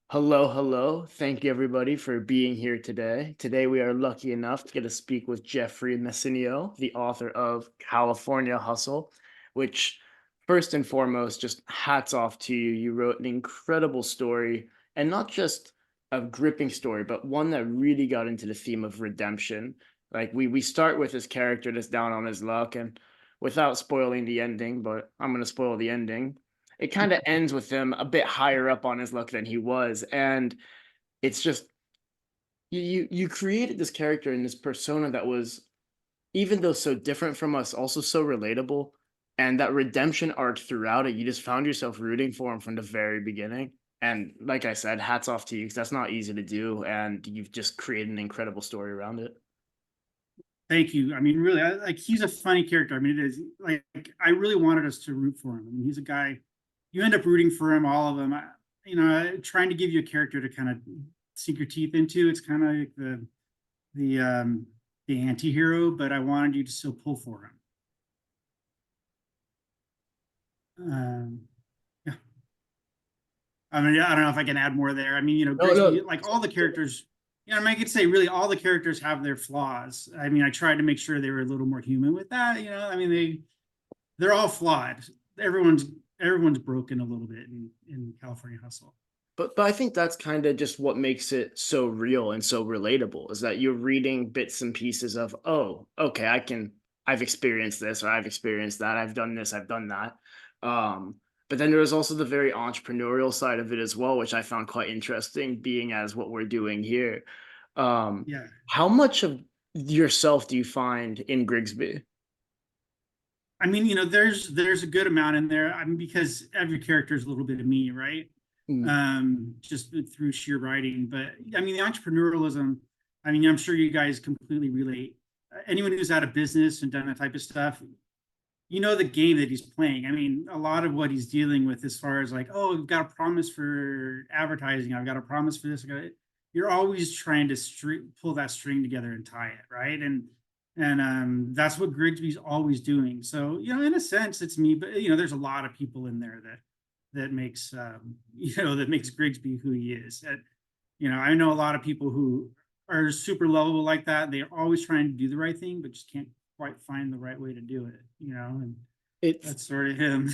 Hello, hello. Thank you everybody for being here today. Today we are lucky enough to get to speak with Jeffrey Messineo, the author of California Hustle, which first and foremost, just hats off to you. You wrote an incredible story, and not just a gripping story, but one that really got into the theme of redemption. Like we start with this character that's down on his luck, and without spoiling the ending, but I'm gonna spoil the ending, it kind of ends with him a bit higher up on his luck than he was. And it's just you created this character and this persona that was, even though so different from us, also so relatable. And that redemption arc throughout it, you just found yourself rooting for him from the very beginning. And like I said, hats off to you, because that's not easy to do, and you've just created an incredible story around it. Thank you. I mean, really, like he's a funny character. I mean, it is like I really wanted us to root for him. I mean, he's a guy you end up rooting for him, all of them. Trying to give you a character to kind of sink your teeth into. It's kind of like the anti-hero, but I wanted you to still pull for him. Yeah. I mean, I don't know if I can add more there. I mean, No, no. Grigsby, like all the characters, I mean, I could say really all the characters have their flaws. I mean, I tried to make sure they were a little more human with that. I mean, they're all flawed. Everyone's broken a little bit in California Hustle. But I think that's kind of just what makes it so real and so relatable, is that you're reading bits and pieces of, oh, okay, I've experienced this, or I've experienced that, I've done this, I've done that. But then there was also the very entrepreneurial side of it as well, which I found quite interesting, being as what we're doing here. Yeah. How much of yourself do you find in Grigsby? I mean, there's a good amount in there. I mean, because every character is a little bit of me, right? Mm. Just through sheer writing. But I mean, the entrepreneurialism, I mean, I'm sure you guys completely relate. Anyone who's out of business and done that type of stuff, the game that he's playing. I mean, a lot of what he's dealing with as far as like, oh, I've got a promise for advertising, I've got a promise for this. You're always trying to pull that string together and tie it, right? And that's what Grigsby's always doing. So, in a sense, it's me, but there's a lot of people in there that makes that makes Grigsby who he is. I know a lot of people who are super lovable like that. They're always trying to do the right thing, but just can't quite find the right way to do it. And It's that's sort of him.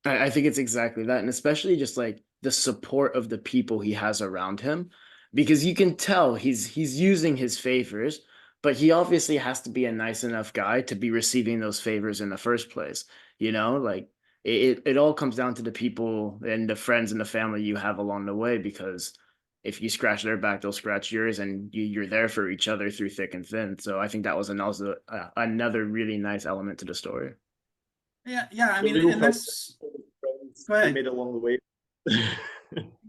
I think it's exactly that. And especially just like the support of the people he has around him, because you can tell he's using his favors, but he obviously has to be a nice enough guy to be receiving those favors in the first place. Like it all comes down to the people and the friends and the family you have along the way, because if you scratch their back, they'll scratch yours, and you're there for each other through thick and thin. So I think that was another really nice element to the story. Yeah. I The mean, real and film that's friends go we ahead. made along the way.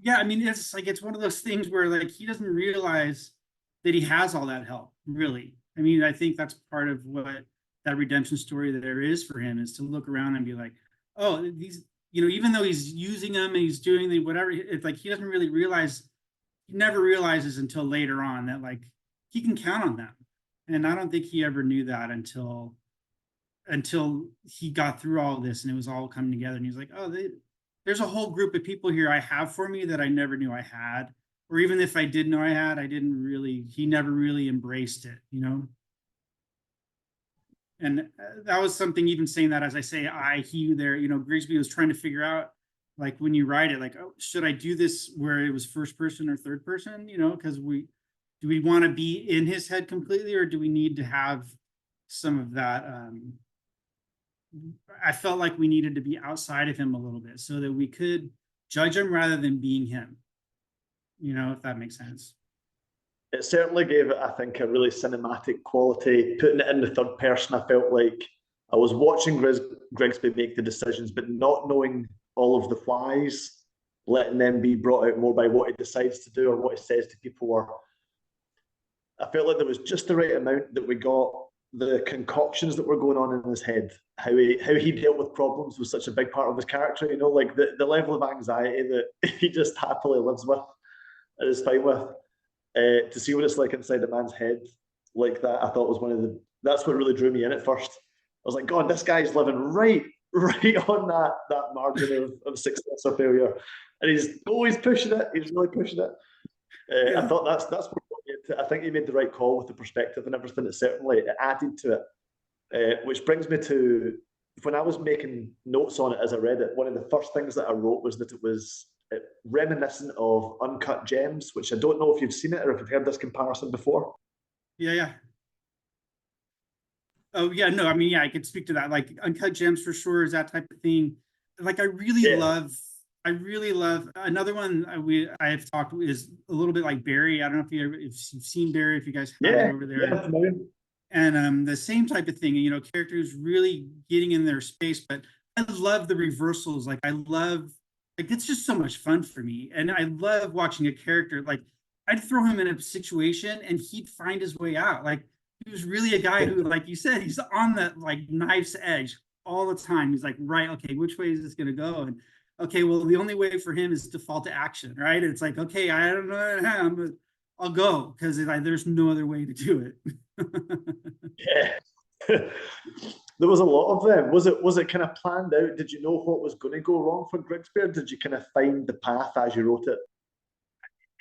Yeah, I mean, it's like it's one of those things where like he doesn't realize that he has all that help, really. I mean, I think that's part of what that redemption story that there is for him is to look around and be like, oh, these, even though he's using them and he's doing the whatever, it's like he doesn't really realize, he never realizes until later on that like he can count on them. And I don't think he ever knew that until he got through all of this and it was all coming together. And he's like, oh, there's a whole group of people here I have for me that I never knew I had. Or even if I did know I had, he never really embraced it. And that was something, even saying that, as I say, he there, Grigsby was trying to figure out, like when you write it, like, oh, should I do this where it was first person or third person? Because do we want to be in his head completely, or do we need to have some of that? I felt like we needed to be outside of him a little bit so that we could judge him rather than being him, if that makes sense. It certainly gave it, I think, a really cinematic quality. Putting it in the third person, I felt like I was watching Grigsby make the decisions, but not knowing all of the whys, letting them be brought out more by what he decides to do or what he says to people. Or I felt like there was just the right amount that we got the concoctions that were going on in his head. How he dealt with problems was such a big part of his character. Like the level of anxiety that he just happily lives with and is fine with. To see what it's like inside a man's head like that, I thought was one of That's what really drew me in at first. I was like, God, this guy's living right on that margin of success or failure, and he's always pushing it. He's really pushing it. I Yeah. thought that's what I think he made the right call with the perspective and everything. It certainly added to it, which brings me to when I was making notes on it as I read it. One of the first things that I wrote was that it was reminiscent of Uncut Gems, which I don't know if you've seen it or if you've heard this comparison before. Yeah, yeah. Oh yeah, no, I mean, yeah, I could speak to that. Like Uncut Gems for sure is that type of thing. Like Yeah, I really love another one I've talked is a little bit like Barry. I don't know if you've seen Barry, if you guys have it yeah, over there. yeah. Familiar. And the same type of thing, characters really getting in their space, but I love the reversals. Like I love like it's just so much fun for me. And I love watching a character like I'd throw him in a situation and he'd find his way out. Like he was really a guy who, like you said, he's on the like knife's edge all the time. He's like, right, okay, which way is this gonna go? And okay, well, the only way for him is to fall to action, right? It's like, okay, I don't know, I'll go because like, there's no other way to do it. Yeah. There was a lot of them. Was it kind of planned out? Did you know what was going to go wrong for Grigsby? Did you kind of find the path as you wrote it?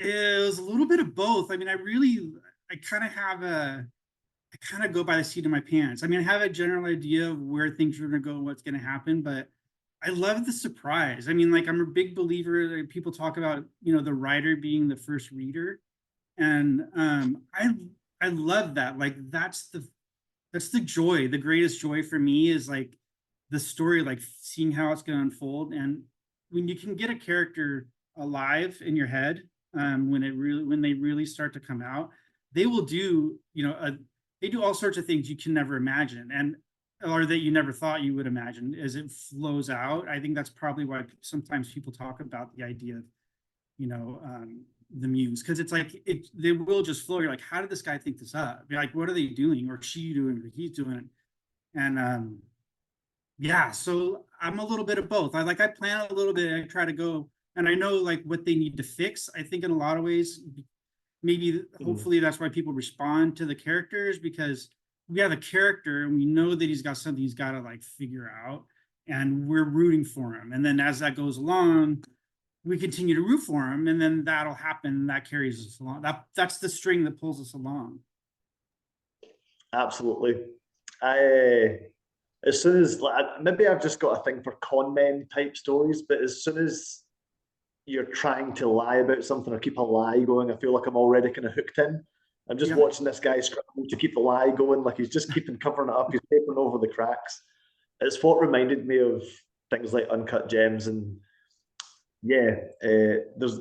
It was a little bit of both. I mean, I kind of have I kind of go by the seat of my pants. I mean, I have a general idea of where things are going to go, what's going to happen, but I love the surprise. I mean, like I'm a big believer that people talk about, the writer being the first reader, and I love that. Like that's the joy. The greatest joy for me is like the story, like seeing how it's going to unfold, and when you can get a character alive in your head, when they really start to come out, they will do they do all sorts of things you can never imagine, and or that you never thought you would imagine as it flows out. I think that's probably why sometimes people talk about the idea of you know the muse, because it's like they will just flow. You're like, how did this guy think this up? You're like, what are they doing, or she doing, or he's doing it? And yeah, so I'm a little bit of both. I plan a little bit. I try to go, and I know like what they need to fix. I think in a lot of ways, maybe Mm. hopefully that's why people respond to the characters, because we have a character and we know that he's got something he's got to like figure out, and we're rooting for him. And then as that goes along, we continue to root for him, and then that'll happen. That carries us along. That's the string that pulls us along. Absolutely. I as soon as like maybe I've just got a thing for con men type stories, but as soon as you're trying to lie about something or keep a lie going, I feel like I'm already kind of hooked in. I'm just Yeah. watching this guy scramble to keep the lie going, like he's just keeping covering it up, he's papering over the cracks. It's what reminded me of things like Uncut Gems, and yeah, there's.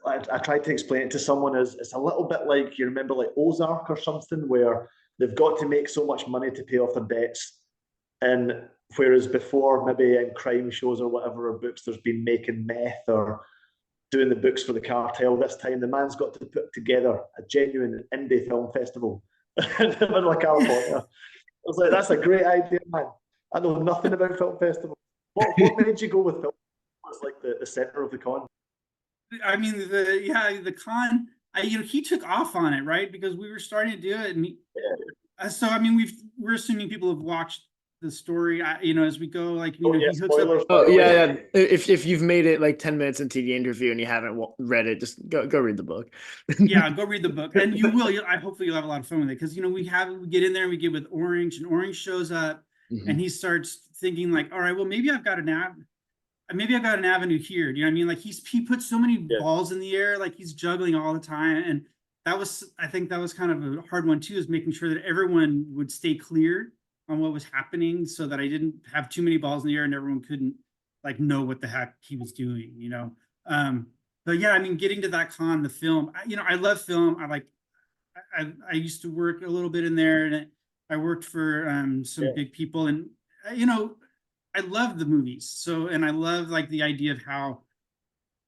I tried to explain it to someone as it's a little bit like you remember like Ozark or something where they've got to make so much money to pay off their debts, and whereas before maybe in crime shows or whatever or books there's been making meth or doing the books for the cartel. This time, the man's got to put together a genuine indie film festival in the middle of California. I was like, that's a great idea, man. I know nothing about film festivals. What made you go with film? Was like the center of the con. I mean, the con. He took off on it, right? Because we were starting to do it, and so I mean, we're assuming people have watched the story. As we go, like Oh yeah, he hooks up. spoilers. By Oh the way. yeah, yeah. If you've made it like 10 minutes into the interview and you haven't read it, just go read the book. Yeah, go read the book, and you will. I hopefully you'll have a lot of fun with it, because we get in there and we get with Orange, and Orange shows up, and Mhm. he starts thinking like, all right, well maybe I've got an avenue here. Do you know what I mean? Like he puts so many Yeah, balls in the air, like he's juggling all the time. And I think that was kind of a hard one too, is making sure that everyone would stay clear on what was happening, so that I didn't have too many balls in the air and everyone couldn't like know what the heck he was doing. But yeah, I mean, getting to that con, the film, I love film. I used to work a little bit in there, and I worked for some yeah, big people, and you know, I love the movies. So, and I love like the idea of how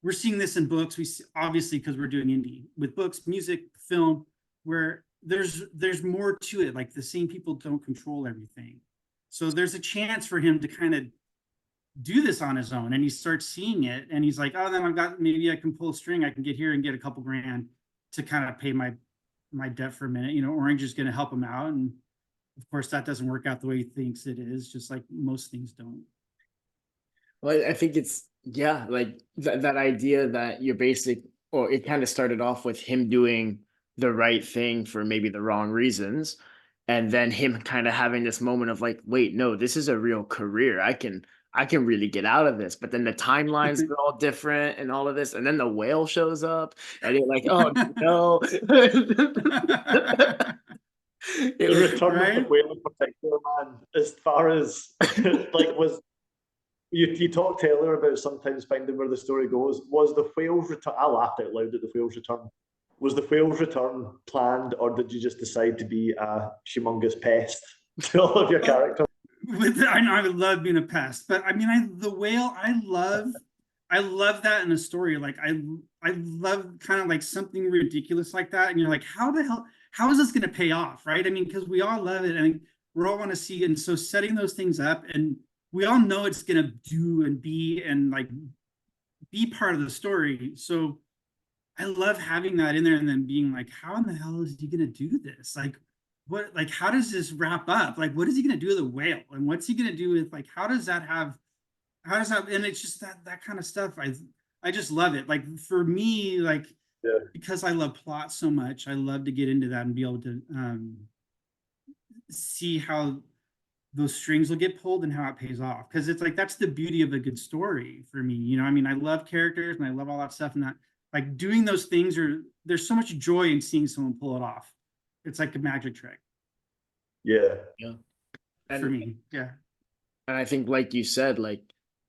we're seeing this in books. We see, obviously, because we're doing indie with books, music, film, where there's more to it. Like the same people don't control everything, so there's a chance for him to kind of do this on his own. And he starts seeing it, and he's like, oh, then maybe I can pull a string. I can get here and get a couple grand to kind of pay my debt for a minute. Orange is going to help him out, and of course, that doesn't work out the way he thinks it is, just like most things don't. Well, I think it's, yeah, like that idea that you're basic, or it kind of started off with him doing the right thing for maybe the wrong reasons, and then him kind of having this moment of like, wait, no, this is a real career. I can really get out of this. But then the timelines are all different and all of this, and then the whale shows up, and you're like, oh no. It The was return of the Right? whale in particular, man, as far as like was you talked earlier about sometimes finding where the story goes. Was the whale's return? I laughed out loud at the whale's return. Was the whale's return planned, or did you just decide to be a humongous pest to all of your Uh, characters? I know I would love being a pest, but I mean, the whale, I love that in a story. Like I love kind of like something ridiculous like that, and you're like, how the hell, how is this going to pay off, right? I mean, because we all love it, and we all want to see, and so setting those things up, and we all know it's going to do and be and like be part of the story. So I love having that in there, and then being like, how in the hell is he going to do this? Like, what, like, how does this wrap up? Like, what is he going to do with the whale? And what's he going to do with, like, how does that have, how does that, and it's just that kind of stuff. I just love it. Like, for me, like, Yeah, because I love plot so much, I love to get into that and be able to see how those strings will get pulled and how it pays off. Because it's like, that's the beauty of a good story for me. You know, I mean, I love characters and I love all that stuff, and that, like, doing those things are, there's so much joy in seeing someone pull it off. It's like a magic trick yeah, yeah. for And me. Yeah. I think, like you said, like,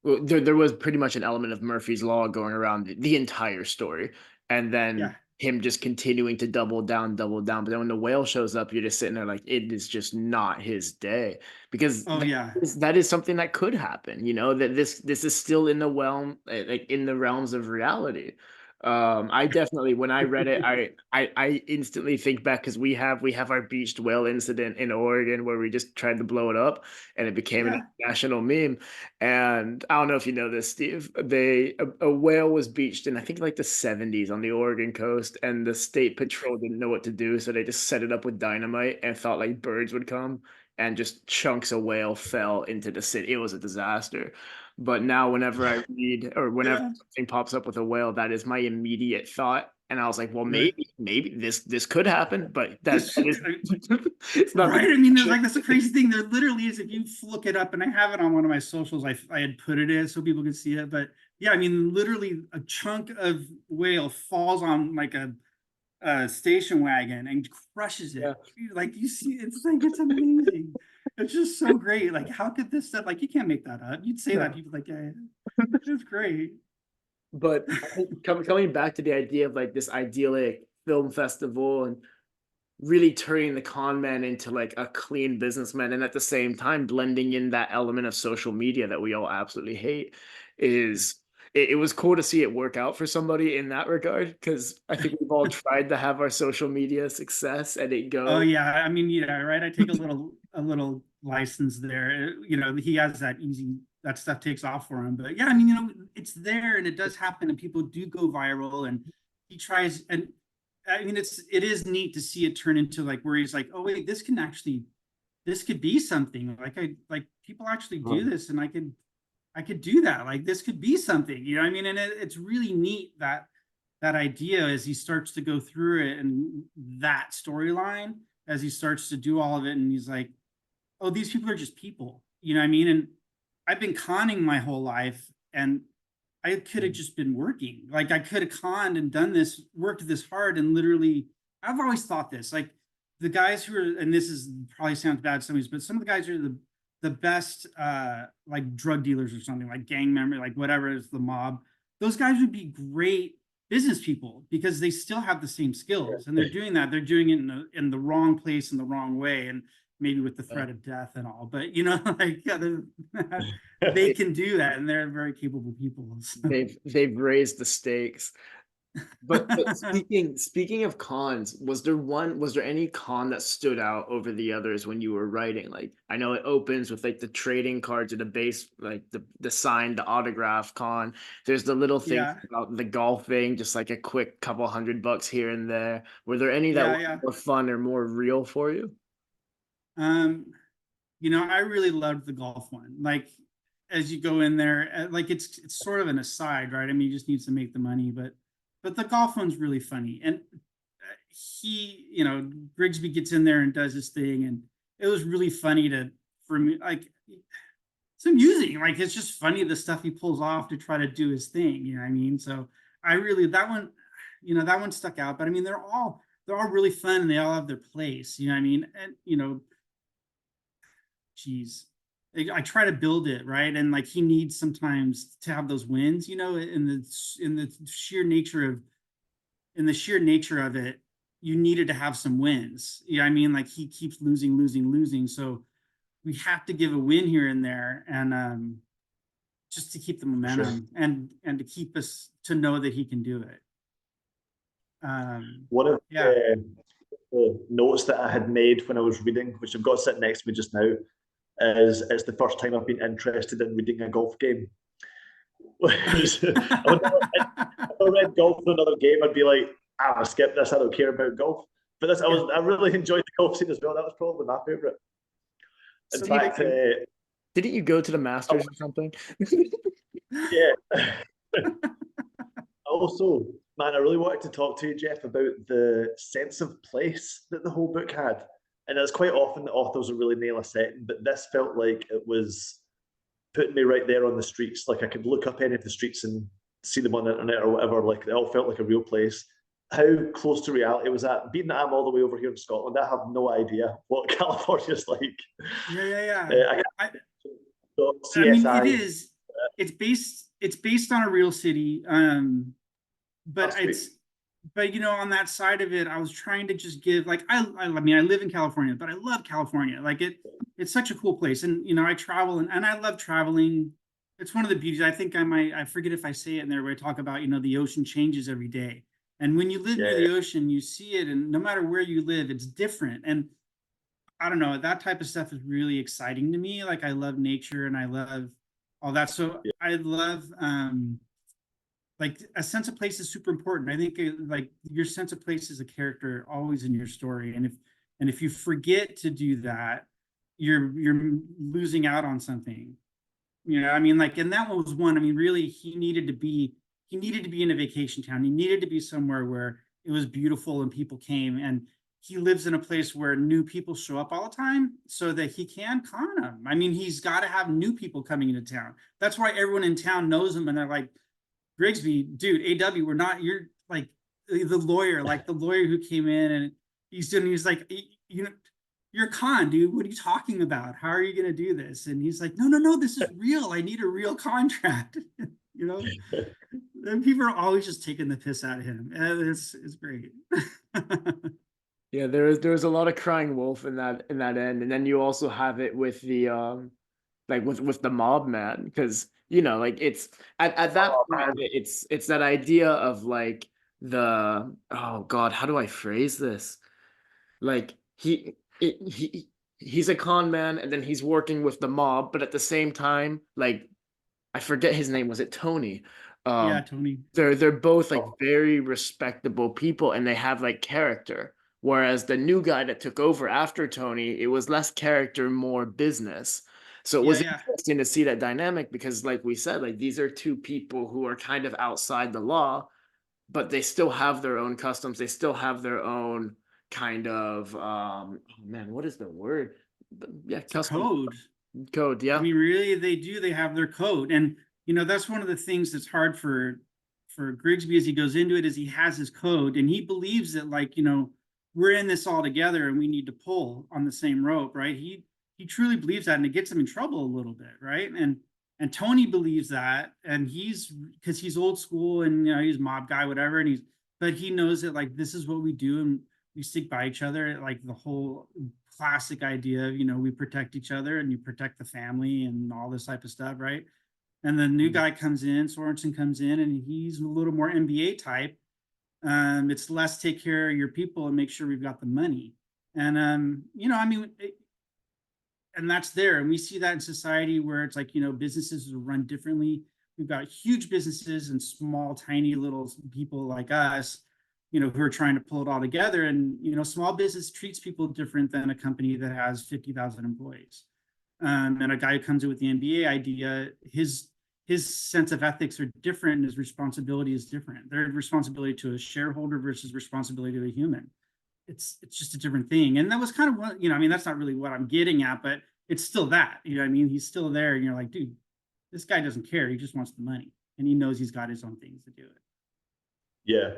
well, there was pretty much an element of Murphy's Law going around the entire story, and then Yeah. him just continuing to double down, double down. But then when the whale shows up, you're just sitting there like, it is just not his day, because Oh yeah. that is something that could happen. You know, that this is still in the realm, like in the realms of reality. I definitely, when I read it, I instantly think back, because we have our beached whale incident in Oregon where we just tried to blow it up, and it became an Yeah. national meme. And I don't know if you know this, Steve. A whale was beached in, I think, like the 70s on the Oregon coast, and the state patrol didn't know what to do, so they just set it up with dynamite and thought like birds would come, and just chunks of whale fell into the city. It was a disaster. But now, whenever I read, or whenever Yeah. something pops up with a whale, that is my immediate thought. And I was like, well, Right. maybe this could happen, but that is it's not the Right. I mean, there's like, that's a crazy thing. There literally is, if you look it up, and I have it on one of my socials, I had put it in so people could see it. But yeah, I mean, literally a chunk of whale falls on like a station wagon and crushes yeah. it. Like, you see, it's like, it's amazing. It's just so great. Like, how could this stuff, like, you can't make that up. You'd say that, No. people like, yeah, it's great. But I think coming back to the idea of like this idyllic film festival, and really turning the con man into like a clean businessman, and at the same time blending in that element of social media that we all absolutely hate, is it was cool to see it work out for somebody in that regard, because I think we've all tried to have our social media success and it Oh go. yeah, I mean, yeah, right. I take a little license there. You know, he has that easy, that stuff takes off for him. But yeah, I mean, you know, it's there and it does happen, and people do go viral, and he tries, and I mean, it is neat to see it turn into like, where he's like, oh wait, this could be something. Like, like people actually do this, and I could do that. Like, this could be something, you know what I mean? And it's really neat that that idea, as he starts to go through it, and that storyline, as he starts to do all of it, and he's like, oh, these people are just people, you know what I mean? And I've been conning my whole life, and I could have just been working. Like, I could have conned and done this, worked this hard, and literally, I've always thought this, like, the guys who are, and this is probably sounds bad to some of these, but some of the guys are the best like drug dealers or something, like gang member, like whatever is the mob. Those guys would be great business people, because they still have the same skills, and they're doing that. They're doing it in the wrong place in the wrong way, and maybe with the threat of death and all. But you know, like, yeah, they can do that, and they're very capable people. So. They've raised the stakes. But speaking of cons, was there any con that stood out over the others when you were writing? Like, I know it opens with like the trading cards or the base, like the signed, the autograph con. There's the little things Yeah, about the golfing, just like a quick couple $100 here and there. Were there any that yeah, were yeah. more fun or more real for you? You know, I really loved the golf one. Like, as you go in there, like it's sort of an aside, right? I mean, you just needs to make the money, but the golf one's really funny. And he, you know, Grigsby gets in there and does his thing, and it was really funny to for me. Like, it's amusing. Like, it's just funny the stuff he pulls off to try to do his thing. You know what I mean? So I really that one, you know, that one stuck out. But I mean, they're all really fun and they all have their place. You know what I mean? And you know, geez. I try to build it right, and like he needs sometimes to have those wins, you know, in the sheer nature of in the sheer nature of it, you needed to have some wins. You know what I mean? Like he keeps losing, losing, losing. So we have to give a win here and there, and just to keep the Sure. momentum and to keep us to know that he can do it. One of Yeah. the notes that I had made when I was reading, which I've got sitting next to me just now, is it's the first time I've been interested in reading a golf game. If I read golf for another game, I'd be like, I'll skip this. I don't care about golf. But this, I really enjoyed the golf scene as well. That was probably my favorite. In So fact, Didn't you go to the Masters or something? yeah. Also, man, I really wanted to talk to you, Jeff, about the sense of place that the whole book had. And it's quite often that authors will really nail a setting, but this felt like it was putting me right there on the streets. Like I could look up any of the streets and see them on the internet or whatever. Like it all felt like a real place. How close to reality was that? Being that I'm all the way over here in Scotland, I have no idea what California's like. yeah. I mean, it CSI. is. It's based on a real city. But it's but you know, on that side of it, I was trying to just give like I mean I live in California, but I love California. Like it's such a cool place. And you know, I travel and I love traveling. It's one of the beauties. I think I forget if I say it in there where I talk about, you know, the ocean changes every day. And when you live near Yeah, the ocean, you see it, and no matter where you live, it's different. And I don't know, that type of stuff is really exciting to me. Like I love nature and I love all that. So yeah, I love like a sense of place is super important. I think like your sense of place is a character always in your story, and if you forget to do that, you're losing out on something. You know, I mean, like, and that was one. I mean, really, he needed to be in a vacation town. He needed to be somewhere where it was beautiful and people came. And he lives in a place where new people show up all the time, so that he can con them. I mean, he's got to have new people coming into town. That's why everyone in town knows him, and they're like, Grigsby, dude, AW, we're not, you're like like the lawyer who came in and he's like, you know, you're a con, dude. What are you talking about? How are you going to do this? And he's like, no, this is real. I need a real contract, you know? And people are always just taking the piss out of him. And it's great. Yeah, there was a lot of crying wolf in that end, and then you also have it with the like with the mob man, because you know like it's at that oh point man, it's that idea of like the oh God, how do I phrase this? Like he's a con man, and then he's working with the mob, but at the same time, like I forget his name. Was it Tony? Yeah, Um, Tony. they're both like oh, very respectable people, and they have like character. Whereas the new guy that took over after Tony, it was less character, more business. So it was Yeah. interesting to see that dynamic because, like we said, like these are two people who are kind of outside the law, but they still have their own customs. They still have their own kind of oh man, what is the word? Yeah, It's a custom code. code. I Yeah. mean, really, they have their code. And, you know, that's one of the things that's hard for Grigsby as he goes into it is he has his code and he believes that, like, you know, we're in this all together and we need to pull on the same rope, right? He truly believes that, and it gets him in trouble a little bit, right? And Tony believes that, and he's because he's old school and, you know, he's a mob guy, whatever, and but he knows that, like, this is what we do and we stick by each other, like the whole classic idea of, you know, we protect each other and you protect the family and all this type of stuff, right? And the new guy comes in, Sorensen comes in, and he's a little more MBA type. It's less take care of your people and make sure we've got the money. And you know, I mean, and that's there. And we see that in society where it's like, you know, businesses are run differently. We've got huge businesses and small, tiny little people like us who are trying to pull it all together. And, small business treats people different than a company that has 50,000 employees. And a guy who comes in with the MBA idea, his sense of ethics are different and his responsibility is different. Their responsibility to a shareholder versus responsibility to a human. It's just a different thing. And that was kind of what, that's not really what I'm getting at, but it's still that, he's still there. And you're like, dude, this guy doesn't care. He just wants the money. And he knows he's got his own things to do it. Yeah.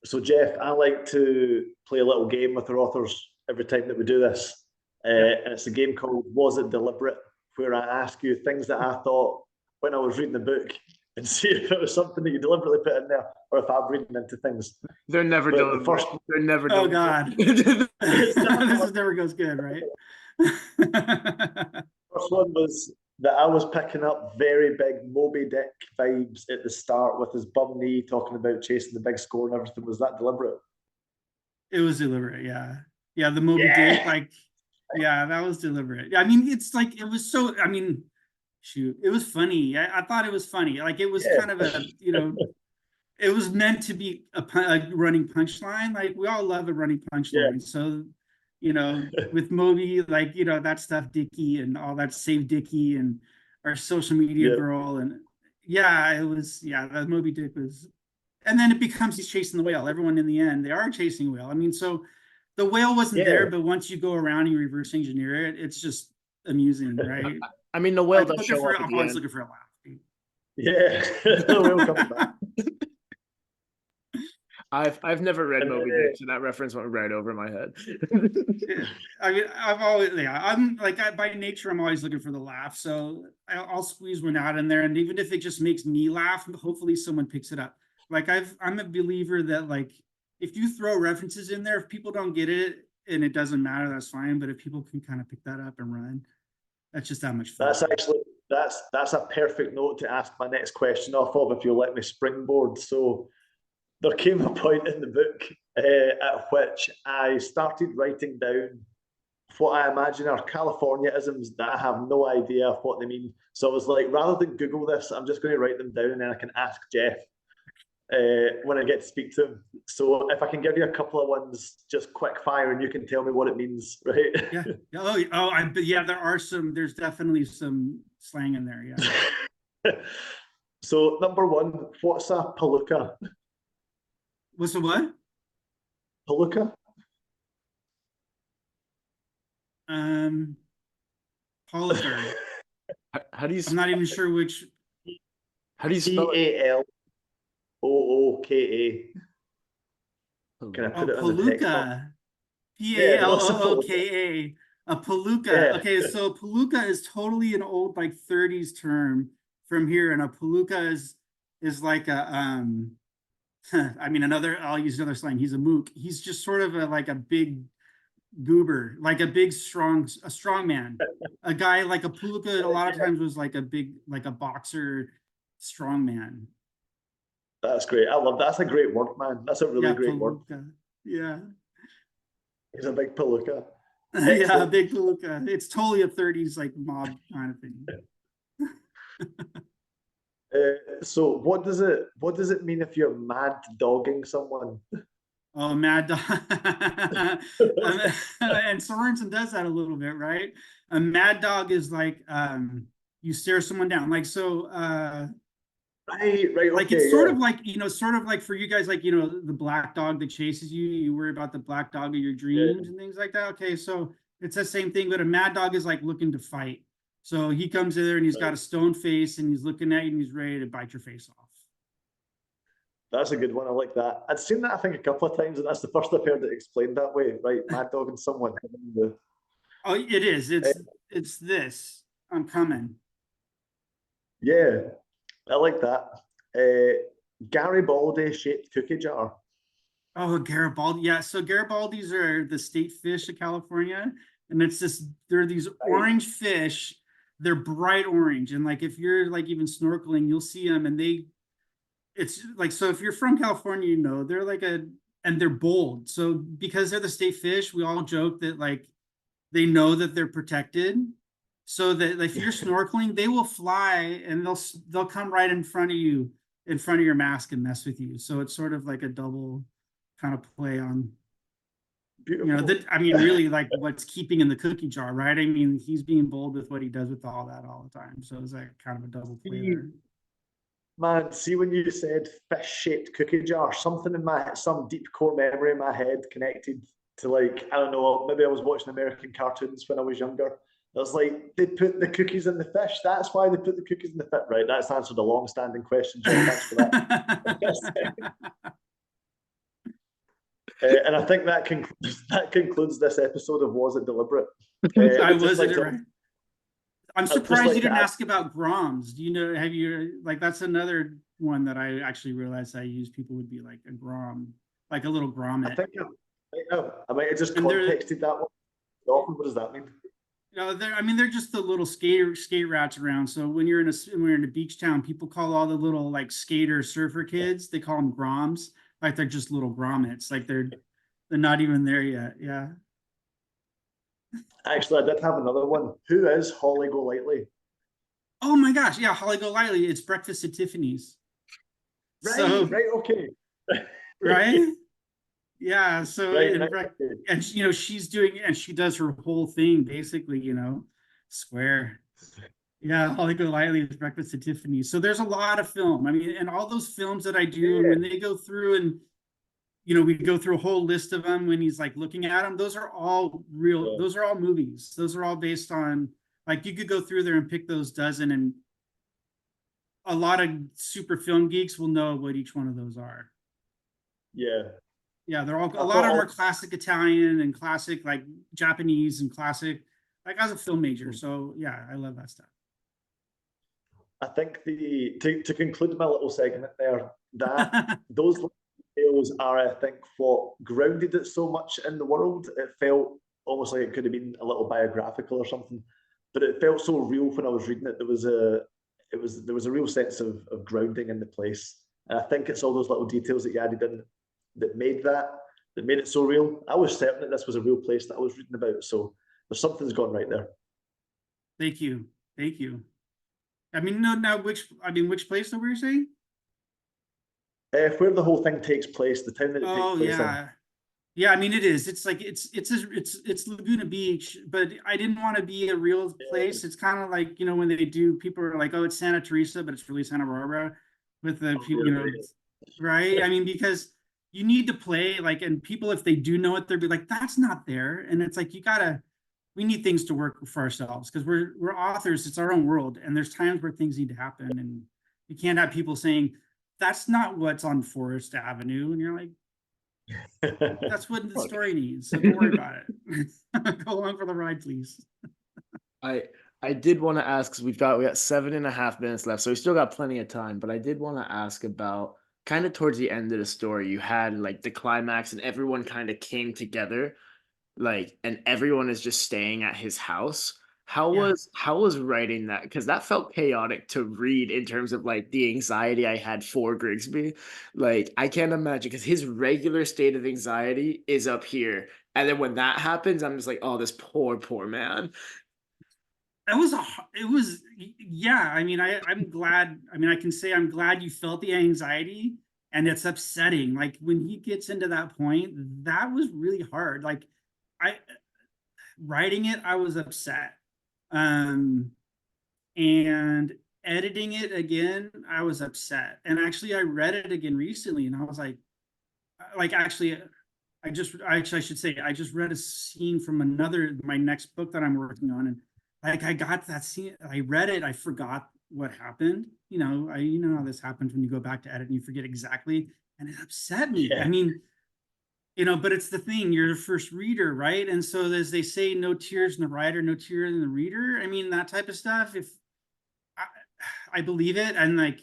So Jeff, I like to play a little game with our authors every time that we do this. And it's a game called Was It Deliberate? Where I ask you things that I thought when I was reading the book and see if it was something that you deliberately put in there or if I'm reading into things. They're never deliberate. They're never Oh, deliberate. God. This never goes good, right? First one was that I was picking up very big Moby Dick vibes at the start with his bum knee talking about chasing the big score and everything. Was that deliberate? It was deliberate, yeah. Yeah, the Moby Dick, like, yeah, that was deliberate. I mean, it's like, it was so, I mean, shoot, it was funny. I thought it was funny. Like, it was kind of a, it was meant to be a running punchline. Like, we all love a running punchline. So, with Moby, like, that stuff, Dickie and all that, Save Dickie and our social media girl. And the Moby Dick was, and then it becomes he's chasing the whale. Everyone in the end, they are chasing a whale. I mean, so the whale wasn't there, but once you go around and you reverse engineer it, it's just amusing, right? I mean, the whale does show up. I'm always looking for a laugh. Dude. Yeah, the whale comes back. I've never read Moby Dick, so that reference went right over my head. I mean, I'm like, by nature, I'm always looking for the laugh. So I'll squeeze one out in there. And even if it just makes me laugh, hopefully someone picks it up. Like I'm a believer that, like, if you throw references in there, if people don't get it and it doesn't matter, that's fine. But if people can kind of pick that up and run, that's just that much fun. That's a perfect note to ask my next question off of, if you'll let me springboard. So there came a point in the book at which I started writing down what I imagine are Californianisms that I have no idea of what they mean. So I was like, rather than Google this, I'm just going to write them down and then I can ask Jeff when I get to speak to him. So if I can give you a couple of ones, just quick fire, and you can tell me what it means, right? Yeah. There's definitely some slang in there. Yeah. So number one, what's a palooka? What's the what? Palooka? Palooka. How do you? I'm not even sure which. How do you spell it? Palooka. Can I put it in the text? Palooka. A palooka. Yeah. Okay, so palooka is totally an old, like, 30s term from here, and a palooka is like a I mean, I'll use another slang. He's a mook. He's just sort of like a big goober, like a big strong man. A guy like a palooka a lot of times was like a boxer strong man. That's great. I love that. That's a great word, man. That's a really great palooka. word. Yeah. He's a big palooka. Yeah, a big palooka. It's totally a 30s like mob kind of thing. So what does it mean if you're mad dogging someone? Oh, mad dog. And Sorensen does that a little bit, right? A mad dog is like you stare someone down, like, so right, like, okay, it's sort of like, sort of like for you guys, like, the black dog that chases you, you worry about the black dog of your dreams and things like that. Okay, so it's the same thing, but a mad dog is like looking to fight. So he comes in there and he's got a stone face and he's looking at you and he's ready to bite your face off. That's a good one. I like that. I'd seen that, I think, a couple of times, and that's the first I've heard it explained that way, right? Mad dogging someone. Oh, it is. It's this. I'm coming. Yeah, I like that. Garibaldi shaped cookie jar. Oh, Garibaldi. Yeah. So Garibaldis are the state fish of California. And they're these orange fish. They're bright orange. And like, if you're like even snorkeling, you'll see them, and it's like, so if you're from California, they're like and they're bold. So because they're the state fish, we all joke that, like, they know that they're protected. So that if you're snorkeling, they will fly and they'll come right in front of you in front of your mask and mess with you. So it's sort of like a double kind of play on, Beautiful. that, I mean, really like what's keeping in the cookie jar, right? I mean, he's being bold with what he does with all that all the time. So it's like kind of a double play there. Man, see when you said fish-shaped cookie jar, something in some deep core memory in my head connected to, like, I don't know, maybe I was watching American cartoons when I was younger. It was like they put the cookies in the fish. That's why they put the cookies in the fish. Right, that's answered a long-standing question, Jeff. Thanks for that. And I think that concludes this episode of Was It Deliberate? I wasn't it right. I'm surprised like you didn't ask about Groms. Do you know, have you, like, that's another one that I actually realized I use. People would be like a Grom, like a little grommet. I might have just contexted that one. What does that mean? They're just the little skate rats around. So when you're in a beach town, people call all the little like skater surfer kids, they call them Groms. Like they're just little grommets. Like they're not even there yet. Yeah. Actually, I did have another one. Who is Holly Golightly? Oh my gosh, yeah, Holly Golightly. It's Breakfast at Tiffany's. Right, okay. Right? Yeah, so right. And she's doing, and she does her whole thing basically, square. Yeah, Holly Golightly is Breakfast at Tiffany's. So there's a lot of film. I mean, and all those films that I do, and when they go through and we go through a whole list of them when he's like looking at them, those are all real, those are all movies. Those are all based on, like, you could go through there and pick those dozen, and a lot of super film geeks will know what each one of those are. Yeah, they're all, a lot of them are classic Italian and classic like Japanese and classic, like, I was a film major, so yeah, I love that stuff. I think to conclude my little segment there, that those tales are, I think, what grounded it so much in the world. It felt almost like it could have been a little biographical or something, but it felt so real when I was reading it. There was a real sense of grounding in the place, and I think it's all those little details that you added in that made it so real. I was certain that this was a real place that I was reading about, so there's something's gone right there. Thank you. I mean, which place that we were saying? Where the whole thing takes place, the town that it takes place in. Yeah, I mean, it is. It's like it's Laguna Beach, but I didn't want to be a real place. It's kind of like, when they do, people are like, oh, it's Santa Teresa, but it's really Santa Barbara with the people, right? I mean, because you need to play, like, and people, if they do know it, they'll be like, that's not there. And it's like, we need things to work for ourselves, because we're authors. It's our own world, and there's times where things need to happen, and you can't have people saying that's not what's on Forest Avenue, and you're like, that's what the story needs. So don't worry about it. Go on for the ride, please. I did want to ask, because we got 7.5 minutes left, so we still got plenty of time. But I did want to ask about, kind of towards the end of the story, you had like the climax, and everyone kind of came together, like, and everyone is just staying at his house. How was writing that? Because that felt chaotic to read in terms of like the anxiety I had for Grigsby. Like, I can't imagine, because his regular state of anxiety is up here, and then when that happens, I'm just like, oh, this poor man. Yeah. I mean, I'm glad. I mean, I can say I'm glad you felt the anxiety, and it's upsetting. Like, when he gets into that point, that was really hard. Like, writing it, I was upset. And editing it again, I was upset. And actually, I read it again recently, and I was like, actually, I should say, I just read a scene from my next book that I'm working on, and like, I got that scene, I read it, I forgot what happened. You know how this happens when you go back to edit and you forget exactly, and it upset me. I mean, but it's the thing, you're the first reader, right? And so, as they say, no tears in the writer, no tears in the reader. I mean, that type of stuff, if I believe it, and like,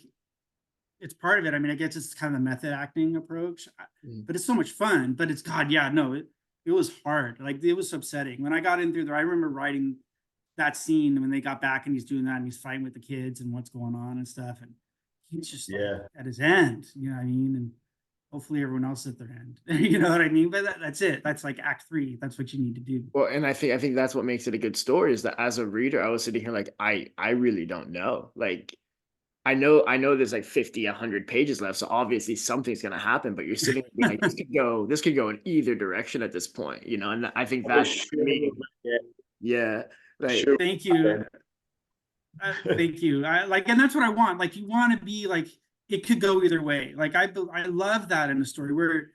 it's part of it. I mean, I guess it's kind of the method acting approach, but it's so much fun. But it's, God, yeah, no, it was hard. Like, it was upsetting. When I got in through there, I remember writing that scene when they got back and he's doing that and he's fighting with the kids and what's going on and stuff. And he's just like, at his end, you know what I mean? And hopefully everyone else at their end. You know what I mean? But that's it. That's like act 3. That's what you need to do. Well, and I think that's what makes it a good story, is that as a reader, I was sitting here like, I really don't know. Like, I know there's like 50, 100 pages left, so obviously something's gonna happen, but you're sitting there being like, this could go in either direction at this point, and I think I was that to sure, me, yeah, yeah, like sure. Thank you. Thank you. And that's what I want. Like, you want to be like, it could go either way. Like, I love that in a story where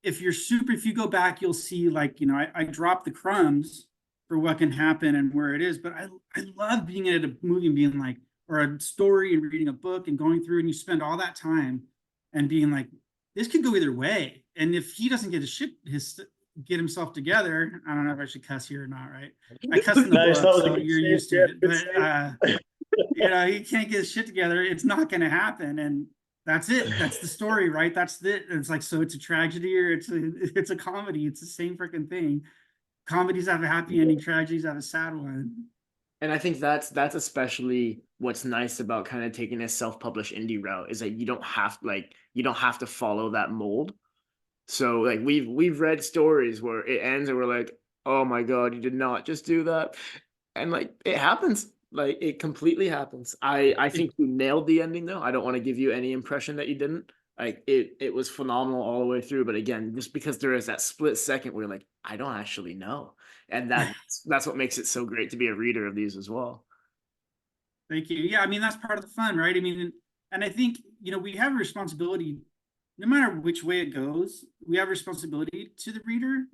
if you go back, you'll see, like, I drop the crumbs for what can happen and where it is. But I love being at a movie and being like, or a story and reading a book and going through, and you spend all that time and being like, this could go either way. And if he doesn't get himself together, I don't know if I should cuss here or not, right? I cuss in the Nice, book, that was a so good you're save, used to yeah, it. good But save. he can't get his shit together. It's not going to happen, and that's it. That's the story, right? That's it. It's like, so it's a tragedy or it's a comedy. It's the same freaking thing. Comedies have a happy ending. Tragedies have a sad one. And I think that's especially what's nice about kind of taking a self-published indie route is that you don't have to follow that mold. So like we've read stories where it ends and we're like, oh my God, you did not just do that. And like it happens. Like it completely happens. I It, think you nailed the ending though. I don't want to give you any impression that you didn't. Like it was phenomenal all the way through. But again, just because there is that split second where you're like, I don't actually know. And that's what makes it so great to be a reader of these as well. Thank you. Yeah, I mean, that's part of the fun, right? I mean, and I think, we have a responsibility, no matter which way it goes, we have a responsibility to the reader.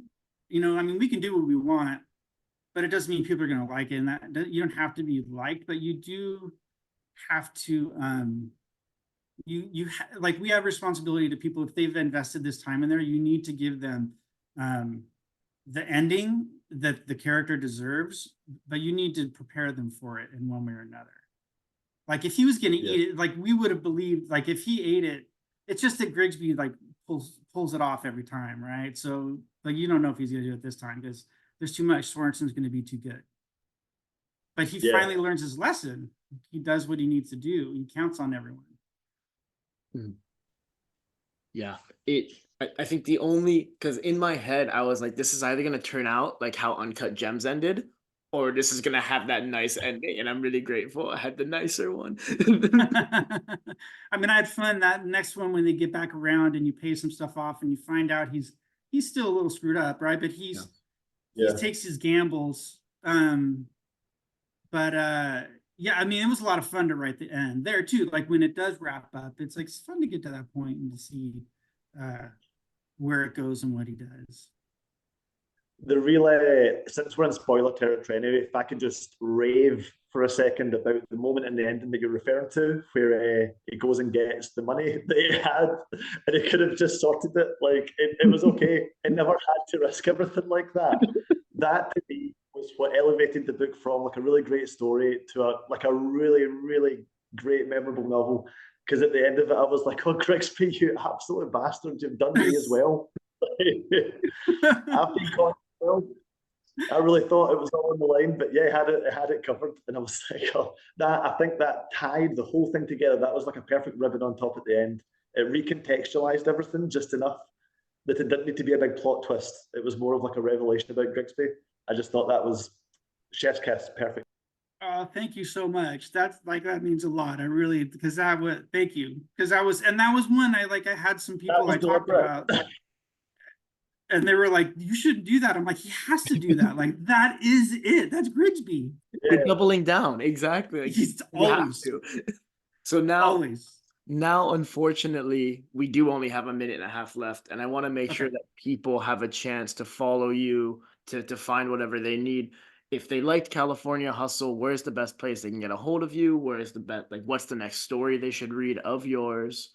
I mean, we can do what we want, but it doesn't mean people are going to like it. And that you don't have to be liked, but you do have to, like, we have responsibility to people. If they've invested this time in there, you need to give them um, the ending that the character deserves, but you need to prepare them for it in one way or another. Like, if he was going to Yeah. eat it, like, we would have believed, like, if he ate it, it's just that Grigsby, like, pulls it off every time, right? So, like, you don't know if he's going to do it this time because there's too much. Sorensen's going to be too good. But he Yeah. finally learns his lesson. He does what he needs to do. He counts on everyone. Mhm. Yeah, I think the only because in my head I was like, this is either gonna turn out like how Uncut Gems ended, or this is gonna have that nice ending, and I'm really grateful I had the nicer one. I mean, I had fun that next one when they get back around and you pay some stuff off and you find out he's still a little screwed up, right? But Yeah. he Yeah. takes his gambles. But yeah, I mean, it was a lot of fun to write the end there too. Like, when it does wrap up, it's like, it's fun to get to that point and to see uh where it goes and what he does. The real, since we're in spoiler territory anyway, if I could just rave for a second about the moment in the ending that you're referring to, where he goes and gets the money that he had, and he could have just sorted it. Like, it was okay. It never had to risk everything like that. That to me was what elevated the book from like a really great story to a really, really great, memorable novel. Because at the end of it, I was like, "Oh, Grigsby, you absolute bastard! You've done me as well." I've been caught. Well, I really thought it was all on the line, but yeah, it had it covered, and I was like, oh, that I think that tied the whole thing together. That was like a perfect ribbon on top at the end. It recontextualized everything just enough that it didn't need to be a big plot twist. It was more of like a revelation about Grigsby. I just thought that was chef's kiss, perfect. Oh, thank you so much. That means a lot. I really, because that was, thank you. Because that was one I had some That people was I talked deliberate. about, and they were like, you shouldn't do that. I'm like, he has to do that. Like, that is it. That's Grigsby. You're Yeah, doubling down exactly. Like He's you have always, to. So now always. Now, unfortunately, we do only have a minute and a half left, and I want to make Okay. sure that people have a chance to follow you to find whatever they need. If they liked California Hustle, where's the best place they can get a hold of you? Where's the best, like, what's the next story they should read of yours?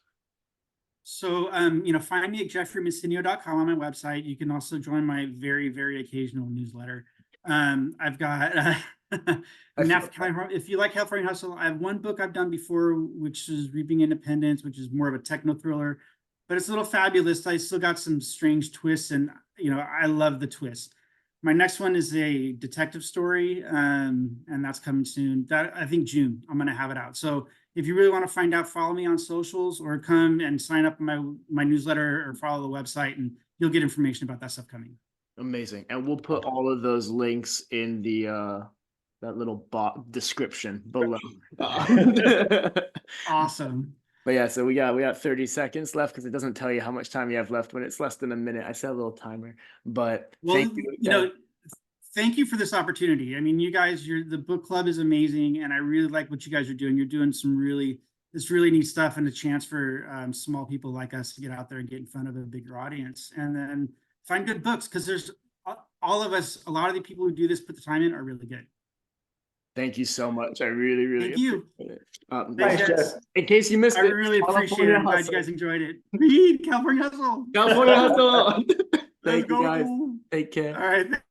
So, find me at jeffreymessineo.com on my website. You can also join my very, very occasional newsletter. I've got I feel that. if you like California Hustle, I have one book I've done before, which is Reaping Independence, which is more of a techno thriller, but it's a little fabulous. I still got some strange twists, and I love the twist. My next one is a detective story, and that's coming soon. That, I think, June. I'm going to have it out. So if you really want to find out, follow me on socials or come and sign up in my newsletter or follow the website, and you'll get information about that stuff coming. Amazing. And we'll put all of those links in that little description below. Awesome. But yeah, so we got 30 seconds left because it doesn't tell you how much time you have left when it's less than a minute. I set a little timer, but Well, thank you. you know, thank you for this opportunity. I mean, you guys, the book club is amazing, and I really like what you guys are doing. You're doing some really neat stuff, and a chance for small people like us to get out there and get in front of a bigger audience, and then find good books, because there's all of us. A lot of the people who do this, put the time in, are really good. Thank you so much. I really, really Thank you. appreciate it. Thanks, Jeff. In case you missed I it, really appreciate it. I'm glad you guys enjoyed it. Read California Hustle. California Hustle. Let's Thank you, guys. go. Take care. All right.